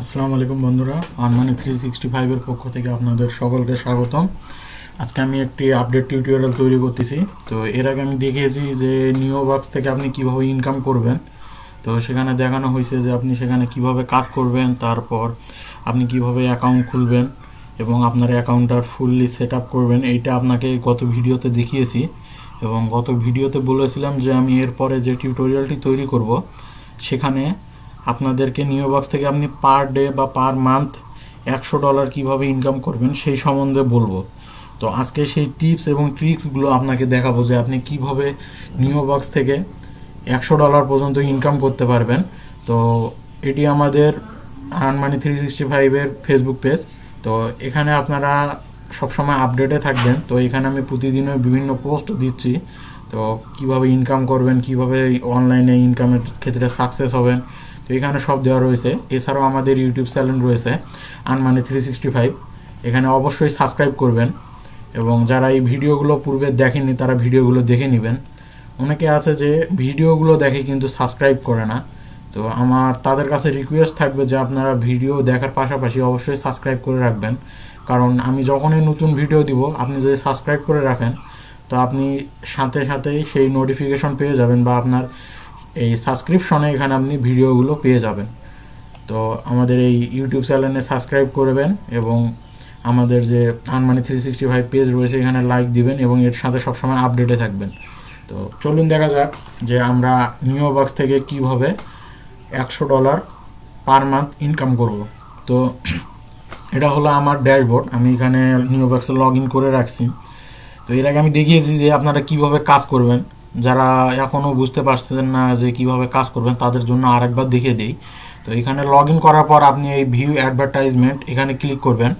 আসসালামু আলাইকুম বন্ধুরা, আরমানি 365 এর পক্ষ থেকে আপনাদের সকলকে স্বাগতম। আজকে আমি একটি আপডেট টিউটোরিয়াল তৈরি করতেছি। তো এর আগে আমি দেখিয়েছি যে নিওবক্স থেকে আপনি কিভাবে ইনকাম করবেন। তো সেখানে দেখানো হয়েছে যে আপনি সেখানে কিভাবে কাজ করবেন, তারপর আপনি কিভাবে অ্যাকাউন্ট খুলবেন এবং আপনার অ্যাকাউন্টটার ফুললি সেট আপ করবেন। এইটা আপনাকে গত ভিডিওতে দেখিয়েছি এবং গত ভিডিওতে বলেছিলাম যে আমি এরপরে যে টিউটোরিয়ালটি তৈরি করব সেখানে আপনাদেরকে নিওবক্স থেকে আপনি পার ডে বা পার মান্থ $100 কিভাবে ইনকাম করবেন সেই সম্বন্ধে বলবো। তো আজকে সেই টিপস এবং ট্রিক্সগুলো আপনাকে দেখাবো যে আপনি কিভাবে নিওবক্স থেকে $100 পর্যন্ত ইনকাম করতে পারবেন। তো এটি আমাদের আরমানি 365 এর ফেসবুক পেজ। তো এখানে আপনারা সবসময় আপডেটে থাকবেন। তো এখানে আমি প্রতিদিনই বিভিন্ন পোস্ট দিচ্ছি। তো কিভাবে ইনকাম করবেন, কিভাবে অনলাইনে ইনকামের ক্ষেত্রে সাকসেস হবেন, তো এখানে সব দেওয়া রয়েছে। এছাড়াও আমাদের ইউটিউব চ্যানেল রয়েছে আরমানি 365, এখানে অবশ্যই সাবস্ক্রাইব করবেন এবং যারা এই ভিডিওগুলো পূর্বে দেখেননি তারা ভিডিওগুলো দেখে নেবেন। অনেকে আছে যে ভিডিওগুলো দেখে কিন্তু সাবস্ক্রাইব করে না। তো আমার তাদের কাছে রিকোয়েস্ট থাকবে যে আপনারা ভিডিও দেখার পাশাপাশি অবশ্যই সাবস্ক্রাইব করে রাখবেন, কারণ আমি যখনই নতুন ভিডিও দিব আপনি যদি সাবস্ক্রাইব করে রাখেন তো আপনি সাথে সাথেই সেই নোটিফিকেশন পেয়ে যাবেন বা আপনার এই সাবস্ক্রিপশনে এখানে আপনি ভিডিওগুলো পেয়ে যাবেন। তো আমাদের এই ইউটিউব চ্যানেলে সাবস্ক্রাইব করবেন এবং আমাদের যে আরমানি 365 পেজ রয়েছে এখানে লাইক দিবেন এবং এর সাথে সবসময় আপডেটে থাকবেন। তো চলুন দেখা যাক যে আমরা নিওবক্স থেকে কিভাবে $100 পার মান্থ ইনকাম করব। তো এটা হলো আমার ড্যাশবোর্ড, আমি এখানে নিওবক্সে লগ ইন করে রাখছি। তো এর আগে আমি দেখিয়েছি যে আপনারা কিভাবে কাজ করবেন। যারা এখনও বুঝতে পারছেন না যে কিভাবে কাজ করবেন তাদের জন্য আরেকবার দেখিয়ে দিই। তো এখানে লগ ইন করার পর আপনি এই ভিউ অ্যাডভার্টাইজমেন্ট এখানে ক্লিক করবেন।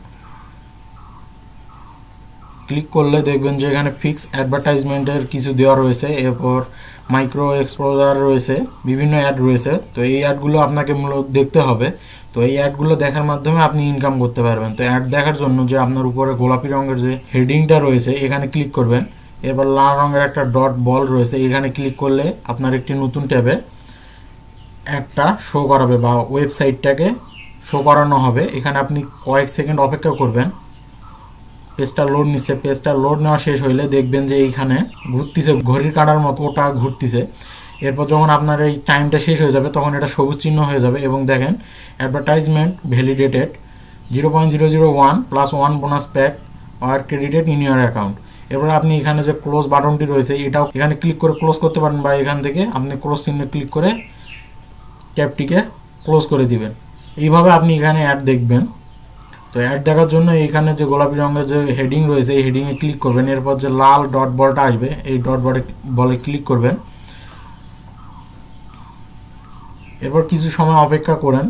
ক্লিক করলে দেখবেন যে এখানে ফিক্স অ্যাডভার্টাইজমেন্টের কিছু দেওয়া রয়েছে, এরপর মাইক্রো এক্সপোজার রয়েছে, বিভিন্ন অ্যাড রয়েছে। তো এই অ্যাডগুলো আপনাকে মূলত দেখতে হবে। তো এই অ্যাডগুলো দেখার মাধ্যমে আপনি ইনকাম করতে পারবেন। তো অ্যাড দেখার জন্য যে আপনার উপরে গোলাপি রঙের যে হেডিংটা রয়েছে এখানে ক্লিক করবেন। এরপর লাল রঙের একটা ডট বল রয়েছে, এখানে ক্লিক করলে আপনার একটি নতুন ট্যাবে একটা শো করাবে বা ওয়েবসাইটটাকে শো করানো হবে। এখানে আপনি কয়েক সেকেন্ড অপেক্ষা করবেন। পেজটা লোড নিচ্ছে, পেজটা লোড নেওয়া শেষ হইলে দেখবেন যে এইখানে ঘুরতেছে, ঘড়ির কাঁটার মতো ওটা ঘুরতেছে। এরপর যখন আপনার এই টাইমটা শেষ হয়ে যাবে তখন এটা সবুজ চিহ্ন হয়ে যাবে এবং দেখেন অ্যাডভার্টাইজমেন্ট ভ্যালিডেটেড 0.001 + 1 বোনাস প্যাক আর ক্রেডিটেড ইন ইউর অ্যাকাউন্ট। এরপর আপনি এখানে যে ক্লোজ বাটনটি রয়েছে এটাও এখানে ক্লিক করে ক্লোজ করতে পারেন বা এখান থেকে আপনি ক্লোজ চিহ্নে ক্লিক করে ট্যাবটিকে ক্লোজ করে দিবেন। এইভাবে আপনি এখানে অ্যাড দেখবেন। তো অ্যাড দেখার জন্য এইখানে যে গোলাপি রঙের যে হেডিং রয়েছে এই হেডিংয়ে ক্লিক করবেন। এরপর যে লাল ডট বলটা আসবে এই ডট বলে ক্লিক করবেন। এরপর কিছু সময় অপেক্ষা করেন।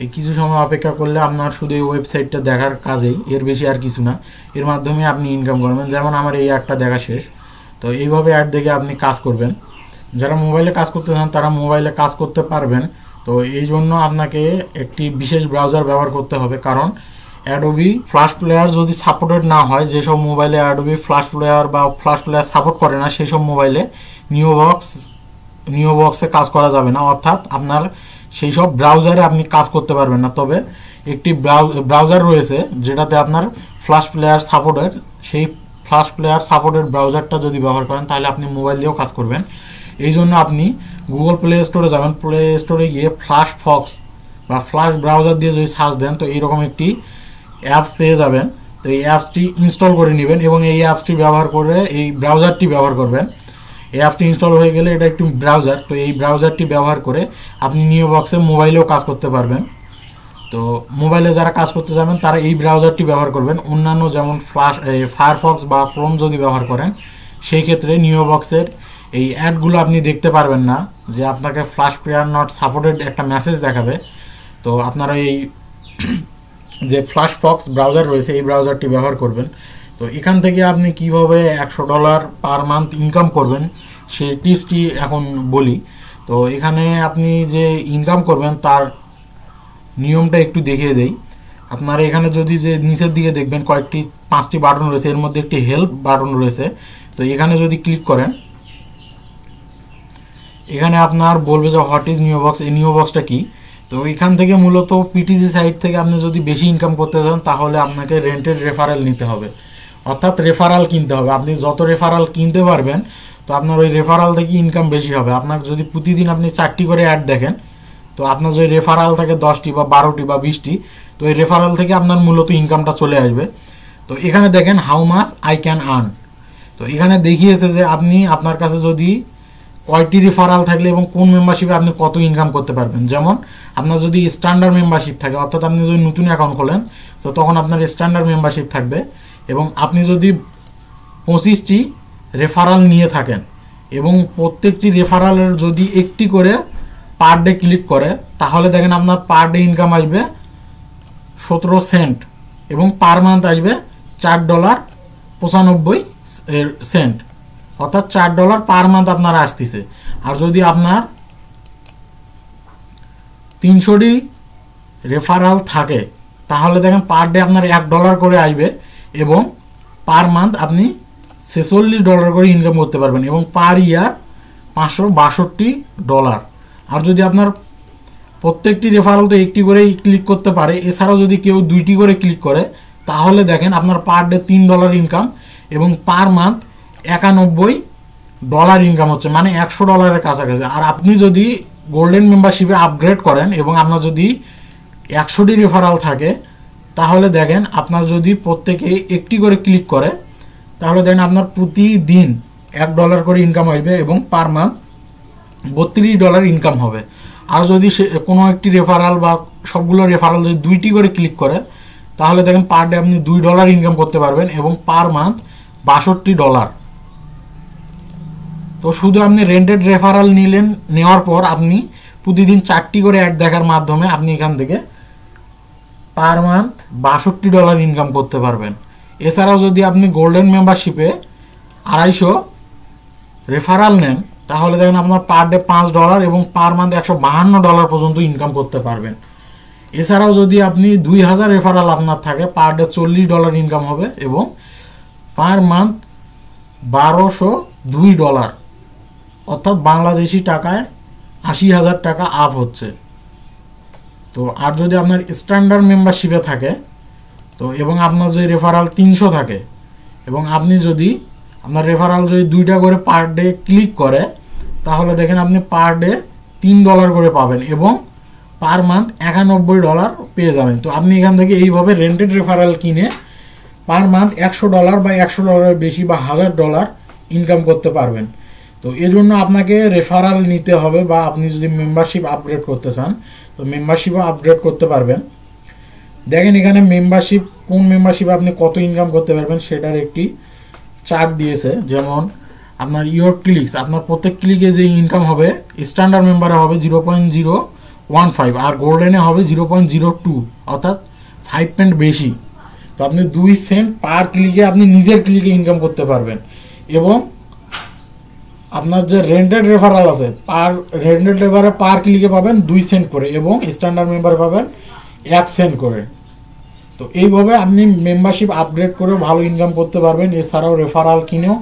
এই কিছু সময় অপেক্ষা করলে আপনার শুধু এই ওয়েবসাইটটা দেখার কাজেই, এর বেশি আর কিছু না। এর মাধ্যমে আপনি ইনকাম করবেন। যেমন আমার এই অ্যাডটা দেখা শেষ। তো এইভাবে অ্যাড দেখে আপনি কাজ করবেন। যারা মোবাইলে কাজ করতে চান তারা মোবাইলে কাজ করতে পারবেন। তো এই জন্য আপনাকে একটি বিশেষ ব্রাউজার ব্যবহার করতে হবে, কারণ অ্যাডোবি ফ্ল্যাশ প্লেয়ার যদি সাপোর্টেড না হয়, যেসব মোবাইলে অ্যাডোবি ফ্ল্যাশ প্লেয়ার বা ফ্ল্যাশ প্লেয়ার সাপোর্ট করে না সেই সব মোবাইলে নিওবক্সে কাজ করা যাবে না, অর্থাৎ আপনার সেই সব ব্রাউজারে আপনি কাজ করতে পারবেন না। তবে একটি ব্রাউজার রয়েছে যেটাতে আপনার ফ্ল্যাশ প্লেয়ার সাপোর্টেড, সেই ফ্ল্যাশ প্লেয়ার সাপোর্টেড ব্রাউজারটা যদি ব্যবহার করেন তাহলে আপনি মোবাইল দিয়েও কাজ করবেন। এই জন্য আপনি গুগল প্লে স্টোরে যাবেন, প্লে স্টোরে গিয়ে ফ্ল্যাশ ফক্স বা ফ্ল্যাশ ব্রাউজার দিয়ে যদি সার্চ দেন তো এইরকম একটি অ্যাপস পেয়ে যাবেন। তো এই অ্যাপসটি ইনস্টল করে নেবেন এবং এই অ্যাপসটি ব্যবহার করে এই ব্রাউজারটি ব্যবহার করবেন। এই অ্যাপটি ইনস্টল হয়ে গেলে এটা একটি ব্রাউজার, তো এই ব্রাউজারটি ব্যবহার করে আপনি নিওবক্সে মোবাইলেও কাজ করতে পারবেন। তো মোবাইলে যারা কাজ করতে যাবেন তারা এই ব্রাউজারটি ব্যবহার করবেন। অন্যান্য যেমন ফায়ারফক্স বা ক্রোম যদি ব্যবহার করেন সেই ক্ষেত্রে নিওবক্সের এই অ্যাডগুলো আপনি দেখতে পারবেন না, যে আপনাকে ফ্ল্যাশ প্লেয়ার নট সাপোর্টেড একটা মেসেজ দেখাবে। তো আপনারা এই যে ফ্ল্যাশ ফক্স ব্রাউজার রয়েছে এই ব্রাউজারটি ব্যবহার করবেন। তো এখান থেকে আপনি কিভাবে $100 পার মান্থ ইনকাম করবেন সেই টিপসটি এখন বলি। তো এখানে আপনি যে ইনকাম করবেন তার নিয়মটা একটু দেখিয়ে দেই। আপনারা এখানে যদি যে নিচের দিকে দেখবেন কয়েকটি 5টি বাটন রয়েছে, এর মধ্যে একটি হেল্প বাটন রয়েছে। তো এখানে যদি ক্লিক করেন এখানে আপনার বলবে যে হোয়াট ইজ নিওবক্স, এই নিওবক্সটা কি। তো তো এইখান থেকে মূলত পিটিসি সাইট থেকে আপনি যদি বেশি ইনকাম করতে চান তাহলে আপনাকে রেন্টেড রেফারেল নিতে হবে, অর্থাৎ রেফারাল কিনতে হবে। আপনি যত রেফারাল কিনতে পারবেন তো আপনার ওই রেফারাল থেকে ইনকাম বেশি হবে। আপনার যদি প্রতিদিন আপনি 4টি করে অ্যাড দেখেন তো আপনার যদি রেফারাল থাকে 10টি বা 12টি বা 20টি, তো এই রেফারাল থেকে আপনার মূলত ইনকামটা চলে আসবে। তো এখানে দেখেন how much I can earn. তো এখানে দেখিয়েছে যে আপনি আপনার কাছে যদি কয়টি রেফারাল থাকলে এবং কোন মেম্বারশিপে আপনি কত ইনকাম করতে পারবেন। যেমন আপনার যদি স্ট্যান্ডার্ড মেম্বারশিপ থাকে, অর্থাৎ আপনি যদি নতুন অ্যাকাউন্ট খোলেন তো তখন আপনার স্ট্যান্ডার্ড মেম্বারশিপ থাকবে, এবং আপনি যদি 25টি রেফারাল নিয়ে থাকেন এবং প্রত্যেকটি রেফারালের যদি একটি করে পার ডে ক্লিক করে তাহলে দেখেন আপনার পার ডে ইনকাম আসবে 17 সেন্ট এবং পার মান্থ আসবে $4.95, অর্থাৎ $4 পার মান্থ আপনার আসতেছে। আর যদি আপনার 300টি রেফারাল থাকে তাহলে দেখেন পার ডে আপনার $1 করে আসবে এবং পার মান্থ আপনি $46 করে ইনকাম করতে পারবেন এবং পার ইয়ার $562। আর যদি আপনার প্রত্যেকটি রেফারাল তো একটি করেই ক্লিক করতে পারে, এছাড়াও যদি কেউ 2টি করে ক্লিক করে তাহলে দেখেন আপনার পার ডে $3 ইনকাম এবং পার মান্থ $91 ইনকাম হচ্ছে, মানে $100 কাছাকাছি। আর আপনি যদি গোল্ডেন মেম্বারশিপে আপগ্রেড করেন এবং আপনার যদি 100টি রেফারাল থাকে তাহলে দেখেন আপনার যদি প্রত্যেকে একটি করে ক্লিক করে তাহলে দেখেন আপনার প্রতিদিন $1 করে ইনকাম আসবে এবং পার মান্থ $32 ইনকাম হবে। আর যদি সে কোনো একটি রেফারাল বা সবগুলো রেফারাল যদি 2টি করে ক্লিক করে তাহলে দেখেন পার ডে আপনি $2 ইনকাম করতে পারবেন এবং পার মান্থ $62। তো শুধু আপনি রেন্টেড রেফারাল নেওয়ার পর আপনি প্রতিদিন 4টি করে অ্যাড দেখার মাধ্যমে আপনি এখান থেকে পার মান্থ $62 ইনকাম করতে পারবেন। এছাড়াও যদি আপনি গোল্ডেন মেম্বারশিপে 250 রেফারাল নেন তাহলে দেখেন আপনার পার ডে $5 এবং পার মান্থ $152 পর্যন্ত ইনকাম করতে পারবেন। এছাড়াও যদি আপনি 2000 রেফারাল আপনার থাকে পার ডে $40 ইনকাম হবে এবং পার মান্থ $1202, অর্থাৎ বাংলাদেশি টাকায় 80,000 টাকা আপ হচ্ছে। তো আর যদি আপনার স্ট্যান্ডার্ড মেম্বারশিপে থাকে তো এবং আপনার যদি রেফারাল 300 থাকে এবং আপনি যদি আপনার রেফারাল যদি 2টা করে পার ডে ক্লিক করে তাহলে দেখেন আপনি পার ডে $3 করে পাবেন এবং পার মান্থ $91 পেয়ে যাবেন। তো আপনি এখান থেকে এইভাবে রেন্টেড রেফারাল কিনে পার মান্থ $100 বা $100 বেশি বা $1000 ইনকাম করতে পারবেন। তো এজন্য আপনাকে রেফারাল নিতে হবে, বা আপনি যদি মেম্বারশিপ আপগ্রেড করতে চান তো মেম্বারশিপও আপগ্রেড করতে পারবেন। দেখেন এখানে মেম্বারশিপ, কোন মেম্বারশিপে আপনি কত ইনকাম করতে পারবেন সেটার একটি চার্ট দিয়েছে। যেমন আপনার ইয়োর ক্লিকস, আপনার প্রত্যেক ক্লিকে যে ইনকাম হবে স্ট্যান্ডার্ড মেম্বারে হবে 0.015 আর গোল্ডেনে হবে 0.02, অর্থাৎ 5 সেন্ট বেশি। তো আপনি 2 সেন্ট পার ক্লিকে আপনি নিজের ক্লিকে ইনকাম করতে পারবেন এবং আপনার যে রেন্টেড রেফারাল আছে রেন্টেড রেফারে পার ক্লিকে পাবেন 2 সেন্ট করে এবং স্ট্যান্ডার্ড মেম্বারে পাবেন 1 সেন্ট করে। তো এইভাবে আপনি মেম্বারশিপ আপগ্রেড করেও ভালো ইনকাম করতে পারবেন। এছাড়াও রেফারাল কিনেও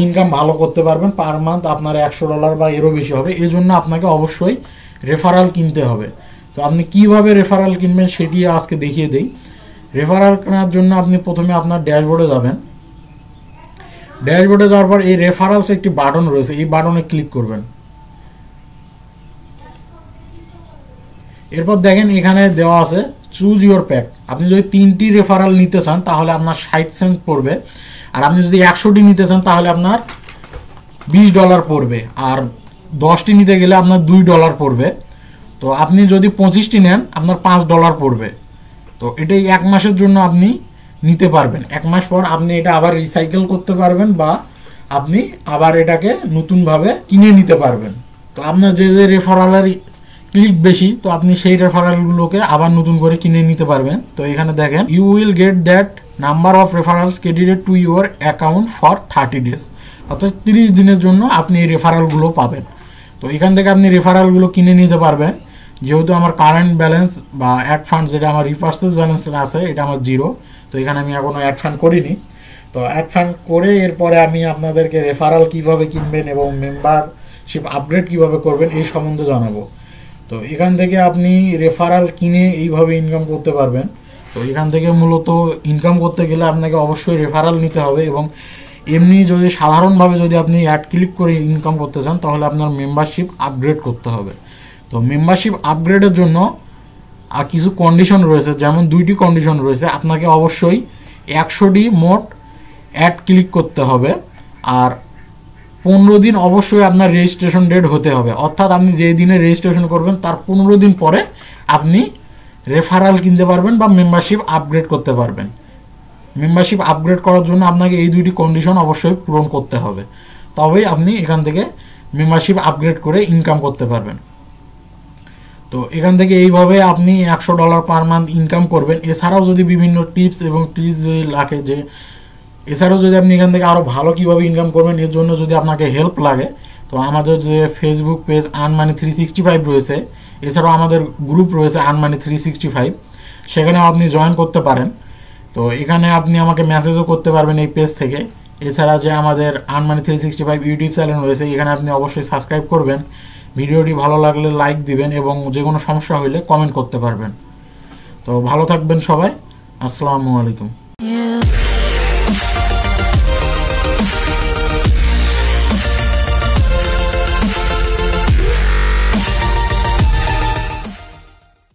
ইনকাম ভালো করতে পারবেন। পার মান্থ আপনার $100 বা এরও বেশি হবে। এই জন্য আপনাকে অবশ্যই রেফারাল কিনতে হবে। তো আপনি কিভাবে রেফারাল কিনবেন সেটি আজকে দেখিয়ে দেই। রেফারাল কেনার জন্য আপনি প্রথমে আপনার ড্যাশবোর্ডে যাবেন। ড্যাশবোর্ডে যাওয়ার পর এই রেফারালস একটি বাটন রয়েছে, এই বাটনে ক্লিক করবেন। এরপর দেখেন এখানে দেওয়া আছে চুজ ইউর প্যাক। আপনি যদি 3টি রেফারাল নিতে চান তাহলে আপনার 60 সেন্ট পড়বে, আর আপনি যদি 100টি নিতে চান তাহলে আপনার $20 পড়বে, আর 10টি নিতে গেলে আপনার $2 পড়বে। তো আপনি যদি 25টি নেন আপনার $5 পড়বে। তো এটাই 1 মাসের জন্য আপনি নিতে পারবেন। 1 মাস পর আপনি এটা আবার রিসাইকেল করতে পারবেন বা আপনি আবার এটাকে নতুনভাবে কিনে নিতে পারবেন। তো আপনার যে রেফারালের ক্লিক বেশি তো আপনি সেই রেফারালগুলোকে আবার নতুন করে কিনে নিতে পারবেন। তো এখানে দেখেন you will get that number of referrals credited to your account for 30 days, অর্থাৎ 30 দিনের জন্য আপনি এই রেফারালগুলো পাবেন। তো এখান থেকে আপনি রেফারালগুলো কিনে নিতে পারবেন। যেহেতু আমার কারেন্ট ব্যালেন্স বা অ্যাড ফান্ড যেটা আমার রিপার্সেস ব্যালেন্স আছে এটা আমার 0, তো এখানে আমি এখনও অ্যাড ফান্ড করিনি। তো অ্যাড ফান্ড করে এরপরে আমি আপনাদেরকে রেফারাল কিভাবে কিনবেন এবং মেম্বারশিপ আপগ্রেড কিভাবে করবেন এই সম্বন্ধে জানাবো। তো তো এখান থেকে আপনি রেফারাল কিনে এইভাবে ইনকাম করতে পারবেন। তো এখান থেকে মূলত ইনকাম করতে গেলে আপনাকে অবশ্যই রেফারাল নিতে হবে, এবং এমনি যদি সাধারণভাবে যদি আপনি অ্যাড ক্লিক করে ইনকাম করতে চান তাহলে আপনার মেম্বারশিপ আপগ্রেড করতে হবে। তো মেম্বারশিপ আপগ্রেডের জন্য কিছু কন্ডিশন রয়েছে, যেমন 2টি কন্ডিশন রয়েছে। আপনাকে অবশ্যই 100টি মোট অ্যাড ক্লিক করতে হবে, আর 15 দিন অবশ্যই আপনার রেজিস্ট্রেশন ডেট হতে হবে, অর্থাৎ আপনি যেই দিনে রেজিস্ট্রেশন করবেন তার 15 দিন পরে আপনি রেফারাল কিনতে পারবেন বা মেম্বারশিপ আপগ্রেড করতে পারবেন। মেম্বারশিপ আপগ্রেড করার জন্য আপনাকে এই 2টি কন্ডিশন অবশ্যই পূরণ করতে হবে, তবেই আপনি এখান থেকে মেম্বারশিপ আপগ্রেড করে ইনকাম করতে পারবেন। তো এখান থেকে এইভাবে আপনি $100 পার মান্থ ইনকাম করবেন। এছাড়াও যদি বিভিন্ন টিপস এবং ট্রিক্স লাগে, যে এছাড়াও যদি আপনি এখান থেকে আরও ভালো কীভাবে ইনকাম করবেন এর জন্য যদি আপনাকে হেল্প লাগে, তো আমাদের যে ফেসবুক পেজ আর্নমানি 365 রয়েছে, এছাড়াও আমাদের গ্রুপ রয়েছে আর্নমানি 365, সেখানেও আপনি জয়েন করতে পারেন। তো এখানে আপনি আমাকে মেসেজও করতে পারবেন এই পেজ থেকে। এছাড়া যে আমাদের আর্নমানি 365 ইউটিউব চ্যানেল রয়েছে, এখানে আপনি অবশ্যই সাবস্ক্রাইব করবেন। ভিডিওটি ভালো লাগলে লাইক দিবেন, এবং যে কোনো সমস্যা হলে কমেন্ট করতে পারবেন। তো ভালো থাকবেন সবাই। আসসালামু আলাইকুম।